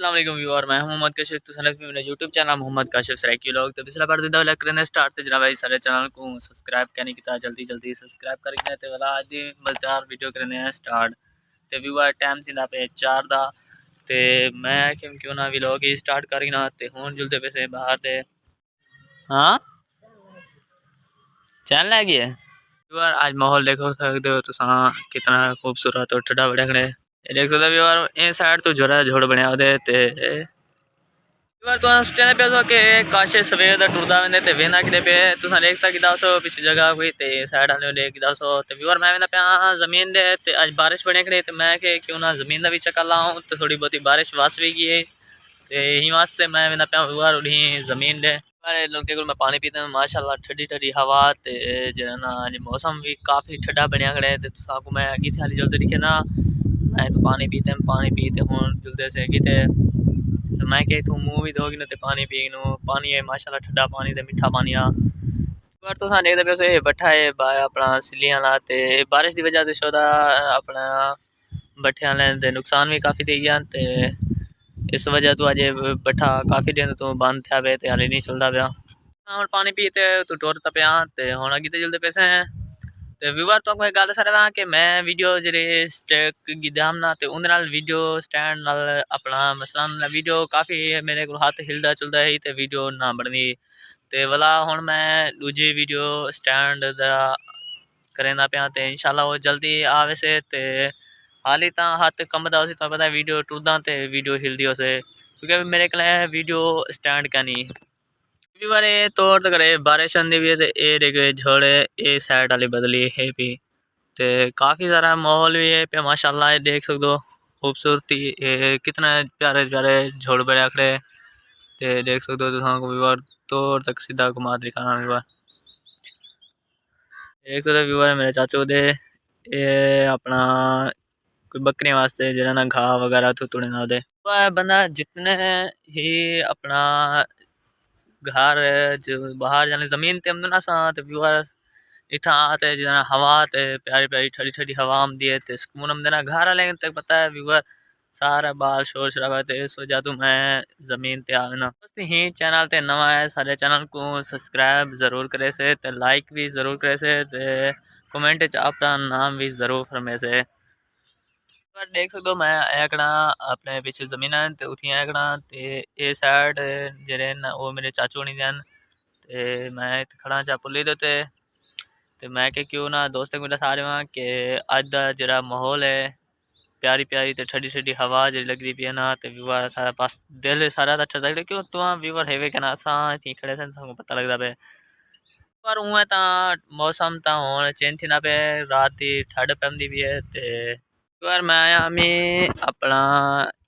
अस्सलाम वालेकुम व्यूअर, मैं हूं मोहम्मद काशिफ। तो सनत में मेरा यूट्यूब चैनल मोहम्मद काशिफ सराइकी लोग। तो पिछला बार दिंदा वाला करने स्टार्ट ते जनाब भाई सारे चैनल को सब्सक्राइब करने की जल्दी जल्दी सब्सक्राइब करके ते वाला आज दी मजेदार वीडियो करने हैं स्टार्ट। ते व्यूअर टाइम थी पे 4 दा ते मैं क्यों ना व्लॉग ही स्टार्ट करी ना ते हुन जुलदे पैसे बाहर ते हां चैनल है गया व्यूअर। आज माहौल देखो सकते हो तुसा कितना खूबसूरत और ठंडा बड़ा खड़े देख सकते हो व्यूअर। ए साइड तो जोरा झोड़ बनया ओदे ते तो स्टैंड पे के काशे सवेर दा टुरदा वेंदे ते वेंदा किदे पे तुसा देखता कि दासो पिछली जगह कोई ते साइड वाले ले कि दासो ते व्यूअर मैं वेंदा पे जमीन दे ते आज बारिश बने खड़े ते मैं के क्यों ना जमीन दा भी चक्कर लाऊं तो थोड़ी बहुती बारिश वस भी गई ते यही वास्ते मैं वेंदा पे व्यूअर उड़ी जमीन दे सारे लोके को मैं पानी पीता माशाल्लाह ठंडी ठंडी हवा ते जे ना मौसम भी काफी ठंडा बनया खड़े ते तुसा को मैं अगी थाली जल्दी दिखे ना मैं तो पानी पीते हुन जल्दी से गिते तो मैं कह तू मुंह भी धोगी ना ते पानी है माशाल्लाह ठंडा पानी ते मीठा पानी आ पर तो देखते पे उसे बट्ठा है अपना सिलियां ला ते बारिश की वजह से शोदा अपना बट्ठे वाले ते नुकसान भी काफ़ी थी गया ते इस वजह तो अजे बट्ठा काफ़ी दिन तो बंद था पे ते हाले नहीं चलता पाया और पानी पीते तो टुरता पाया ते हुन अगे ते जल्दी पैसे हैं ते व्यूअर तो कोई गल सर कि मैं वीडियो जेरे स्टेक गिदाम ना ते उन नाल वीडियो स्टैंड नाल अपना मसलन वीडियो काफ़ी मेरे को हाथ हिलदा चलदा है ते वीडियो ना बनदी ते वाला हुन मैं दूजी वीडियो स्टैंड दा करेंदा पिया ते इंशाल्लाह वो जल्दी आवे से ते हाली ता हाथ कंबदा उसी तो पता वीडियो टुरदा ते वीडियो हिलदी उसे क्योंकि मेरे कने वीडियो स्टैंड का नहीं बारे तौर तो करे बारिश आंदी भी है ते ए देखे झोड़े ए साइड वाली बदली है भी ते काफ़ी सारा माहौल भी है पे माशाल्लाह ये देख सकते हो खूबसूरती कितना प्यारे प्यारे झोड़ बड़े खड़े ते देख सकते हो तुम को व्यूअर तौर तक सीधा घुमा दिखाना व्यूअर देख सकते हो व्यूअर मेरे चाचू दे ये अपना कोई बकरियों वास्ते जरा ना घाह वगैरह तो तुड़े ना दे बंदा जितने ही अपना घर जो बाहर जाने जमीन ते हमने ना सा ते व्यूअर इतना आते जना हवा ते प्यारी प्यारी ठंडी ठंडी हवा आमदी है ते सुकून हम देना घर वाले तक पता है व्यूअर सारा बाल शोर शराबा ते इस वजह तो मैं जमीन ते आना ही चैनल ते नवा है सारे चैनल को सब्सक्राइब जरूर करे से ते लाइक भी जरूर करे से ते कमेंट च अपना नाम भी जरूर फरमे से देख सकते हो मैं एकड़ा अपने पीछे जमीन है ते उठी एकड़ा ते ए साइड जेरे न वो मेरे चाचू नहीं देन ते मैं खड़ा चा पुली दे ते मैं के क्यों ना दोस्तों को बता रहा हूँ कि अज का जरा माहौल है प्यारी प्यारी ते ठंडी ठंडी हवा जी लगती पी है ना ते व्यूअर सारा पास दिल सारा अच्छा लगता क्यों तो व्यूअर है कहना असा थी खड़े सन सबको पता लगता पे पर उवें ता मौसम ता हुन चेंज थी ना पे रात की ठंड पैंदी भी है ते यार मैं आया मैं अपना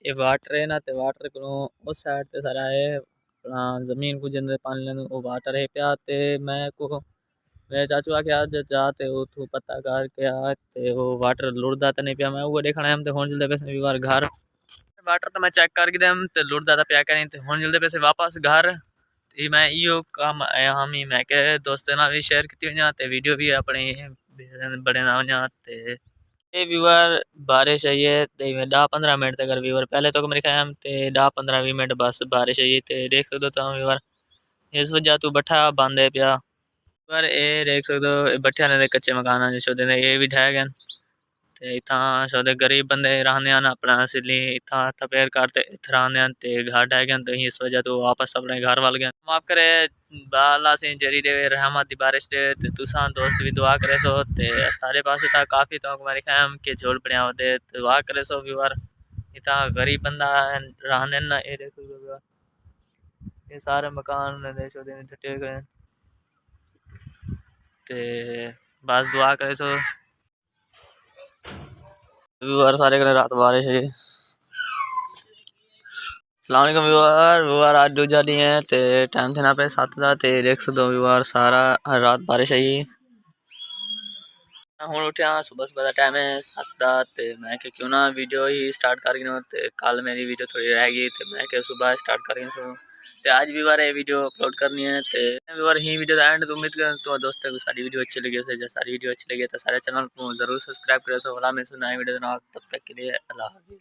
ये वाटर है ना ते वाटर को उस साइड ते सारा है अपना जमीन को जिंदे पानी लेने वो वाटर है पिया ते मैं को मेरे चाचू आके आज जाते वो तू पता करके आ ते वो वाटर लुड़दा तो नहीं पिया मैं वो देखना हम ते हुन जल्दी पैसे भी बार घर वाटर तो मैं चेक करके देम ते लुड़दा तो पिया करें ते हुन जल्दी पैसे वापस घर ते मैं इयो काम आया हम ही मैं के दोस्तों नाल भी शेयर की वणा ते वीडियो भी अपने बड़े ना वणा ते ये व्यूअर बारिश आई है ते 10-15 मिनट तक व्यूअर पहले तो मेरे ख्याल ते 10-15-20 मिनट बस बारिश आई ते देख सकते हो व्यूअर इस वजह तो बट्ठा बंद है पिया पर ये देख सकते हो बट्ठे ने कच्चे मकान जो ये भी ढह गए ते इतना शोदे गरीब बंदे रहने अपना असली इतना तपेर करते रहने ते घर ढह गए तो इस वजह तो वापस अपने घर वाल गए माफ करे बाला सिंह जरी दे रहमत दी बारिश दे ते तुसा दोस्त भी दुआ करे सो ते सारे पासे ता काफी तो हमारे ख्याल के झोल पड़िया होते दुआ करे सो व्यूअर इतना गरीब बंदा रहने ना ये देखो ये सारे मकान ने शोदे टटे गए ते बस दुआ करे सो व्यूअर सारे कने रात बारिश है अस्सलाम वालेकुम व्यूअर आज दूजा दी है ते टाइम थे ना पे 7 दा ते देख सकते हो व्यूअर सारा रात बारिश आई हुन उठा सुबह सुबह का टाइम है 7 दा ते मैं के क्यों ना वीडियो ही स्टार्ट कर गिनो ते कल मेरी वीडियो थोड़ी रह गई ते मैं के सुबह स्टार्ट कर सो ते आज भी बार ये वीडियो अपलोड करनी है ते व्यूअर ही वीडियो दा एंड तो उम्मीद कर तो दोस्तों को सारी वीडियो अच्छी लगी से सारी वीडियो अच्छी लगी तो सारे चैनल को जरूर सब्सक्राइब करो सो वाला मैं सुनाई वीडियो तब तक के लिए अल्लाह हाफिज़।